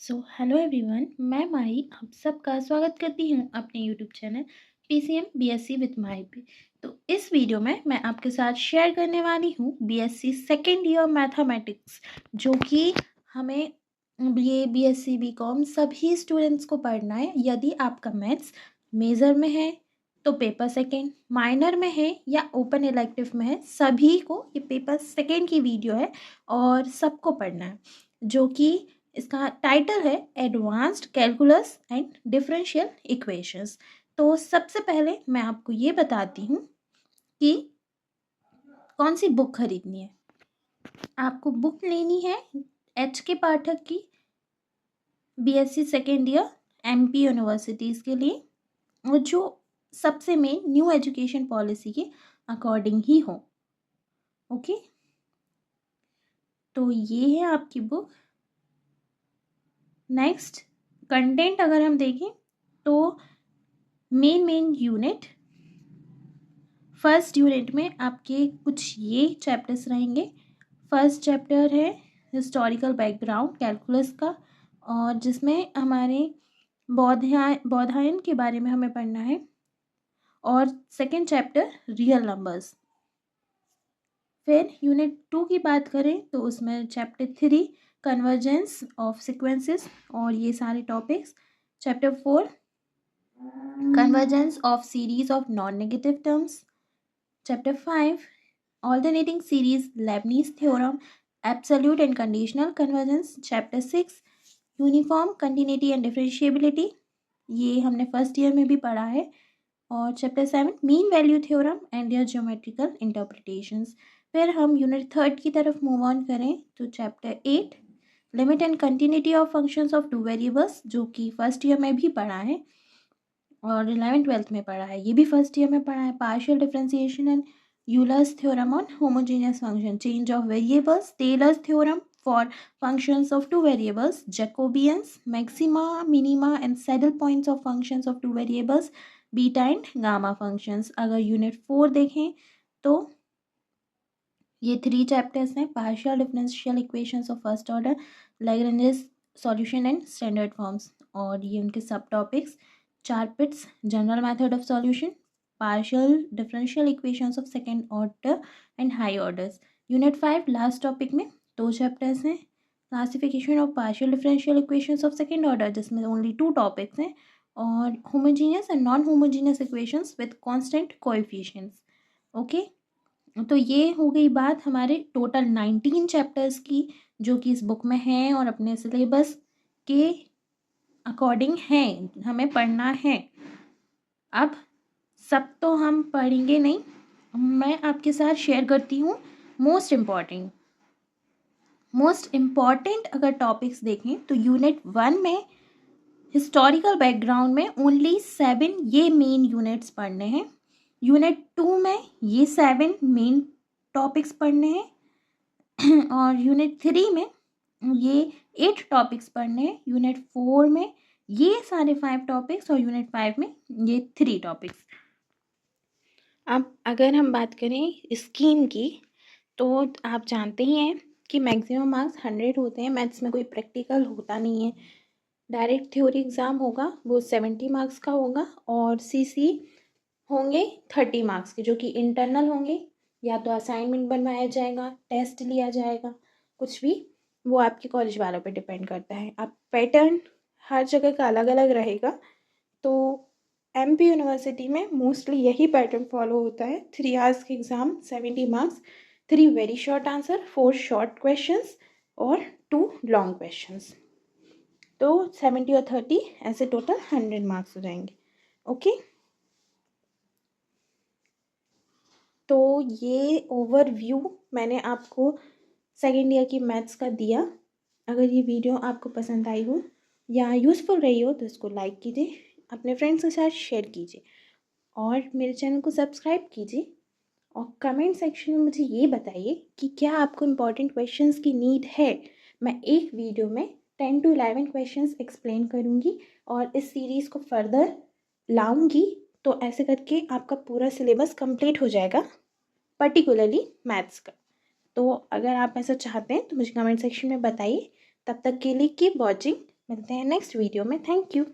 Hello everyone, मैं माही आप सबका स्वागत करती हूँ अपने YouTube channel PCM BSc with Mahi पे। तो इस वीडियो में मैं आपके साथ शेयर करने वाली हूँ बीएससी सेकेंड ईयर मैथमेटिक्स, जो कि हमें बीए बीएससी बीकॉम सभी स्टूडेंट्स को पढ़ना है। यदि आपका मैथ्स मेजर में है तो पेपर सेकेंड, माइनर में है या ओपन इलेक्टिव में है, सभी को ये पेपर सेकेंड की वीडियो है और सबको पढ़ना है। जो कि इसका टाइटल है advanced calculus and differential equations. तो सबसे पहले मैं आपको ये बताती हूँ कि कौन सी बुक खरीदनी है। आपको बुक लेनी है एच के पाठक की, BSc second year MP universities के लिए, और जो सबसे मेन न्यू एजुकेशन पॉलिसी के अकॉर्डिंग ही हो। ओके, तो ये है आपकी बुक। नेक्स्ट कंटेंट अगर हम देखें तो मेन यूनिट, फर्स्ट यूनिट में आपके कुछ ये चैप्टर्स रहेंगे। फर्स्ट चैप्टर है हिस्टोरिकल बैकग्राउंड कैलकुलस का, और जिसमें हमारे बौधायन के बारे में हमें पढ़ना है। और सेकंड चैप्टर रियल नंबर्स। फिर यूनिट 2 की बात करें तो उसमें चैप्टर 3 कन्वर्जेंस ऑफ सीक्वेंसेस और ये सारे topics. Chapter 4 convergence of series of non negative terms. Chapter 5 Alternating Series Leibniz Theorem Absolute and Conditional Convergence। Chapter 6 Uniform Continuity and Differentiability, ये हमने फर्स्ट ईयर में भी पढ़ा है। और chapter 7 mean value theorem and their geometrical interpretations. फिर हम unit 3 की तरफ मूव ऑन करें तो chapter 8 limit and continuity of functions of two variables, जो कि फर्स्ट ईयर में भी पढ़ा है और 11th-12th में पढ़ा है। ये भी फर्स्ट ईयर में पढ़ा है। Partial differentiation and Euler's theorem on homogeneous function, change of variables, Taylor's theorem for functions of two variables, Jacobians, maxima minima and saddle points of functions of two variables, beta and gamma functions. अगर unit 4 देखें तो ये 3 chapters हैं। Partial differential equations of first order, Lagrange's solution and standard forms, और ये उनके सब topics. Charpit's general method of solution, partial differential equations of second order and high orders. Unit 5 last topic में 2 chapters हैं। Classification of partial differential equations of second order, जिसमें only 2 topics हैं, और homogeneous and non homogeneous equations with constant coefficients. Okay, तो ये हो गई बात हमारे टोटल 19 चैप्टर्स की, जो कि इस बुक में हैं और अपने सिलेबस के अकॉर्डिंग हैं, हमें पढ़ना है। अब सब तो हम पढ़ेंगे नहीं, मैं आपके साथ शेयर करती हूँ मोस्ट इम्पॉर्टेंट अगर टॉपिक्स देखें तो यूनिट 1 में हिस्टोरिकल बैकग्राउंड में ओनली 7 ये मेन यूनिट्स पढ़ने हैं। यूनिट 2 में ये 7 मेन टॉपिक्स पढ़ने हैं और यूनिट 3 में ये 8 टॉपिक्स पढ़ने हैं। यूनिट 4 में ये सारे 5 टॉपिक्स और यूनिट 5 में ये 3 टॉपिक्स। अब अगर हम बात करें स्कीम की तो आप जानते ही हैं कि मैक्सिमम मार्क्स 100 होते हैं। मैथ्स में कोई प्रैक्टिकल होता नहीं है, डायरेक्ट थ्योरी एग्ज़ाम होगा, वो 70 मार्क्स का होगा, और सीसी होंगे 30 मार्क्स के, जो कि इंटरनल होंगे, या तो असाइनमेंट बनवाया जाएगा, टेस्ट लिया जाएगा, कुछ भी, वो आपके कॉलेज वालों पे डिपेंड करता है। अब पैटर्न हर जगह का अलग अलग रहेगा, तो एमपी यूनिवर्सिटी में मोस्टली यही पैटर्न फॉलो होता है। 3 आवर्स के exam, 70 marks, 3 very short answer, 4 short questions और 2 लॉन्ग क्वेश्चंस। तो 70 और 30 ऐसे टोटल 100 मार्क्स हो जाएंगे। ओके, तो ये ओवरव्यू मैंने आपको सेकेंड ईयर की मैथ्स का दिया। अगर ये वीडियो आपको पसंद आई हो या यूज़फुल रही हो तो इसको लाइक कीजिए, अपने फ्रेंड्स के साथ शेयर कीजिए और मेरे चैनल को सब्सक्राइब कीजिए। और कमेंट सेक्शन में मुझे ये बताइए कि क्या आपको इम्पॉर्टेंट क्वेश्चंस की नीड है। मैं एक वीडियो में 10 to 11 क्वेश्चंस एक्सप्लेन करूँगी और इस सीरीज़ को फर्दर लाऊंगी, तो ऐसे करके आपका पूरा सिलेबस कंप्लीट हो जाएगा, पर्टिकुलरली मैथ्स का। तो अगर आप ऐसा चाहते हैं तो मुझे कमेंट सेक्शन में बताइए। तब तक के लिए कीप वॉचिंग मिलते हैं नेक्स्ट वीडियो में। Thank you.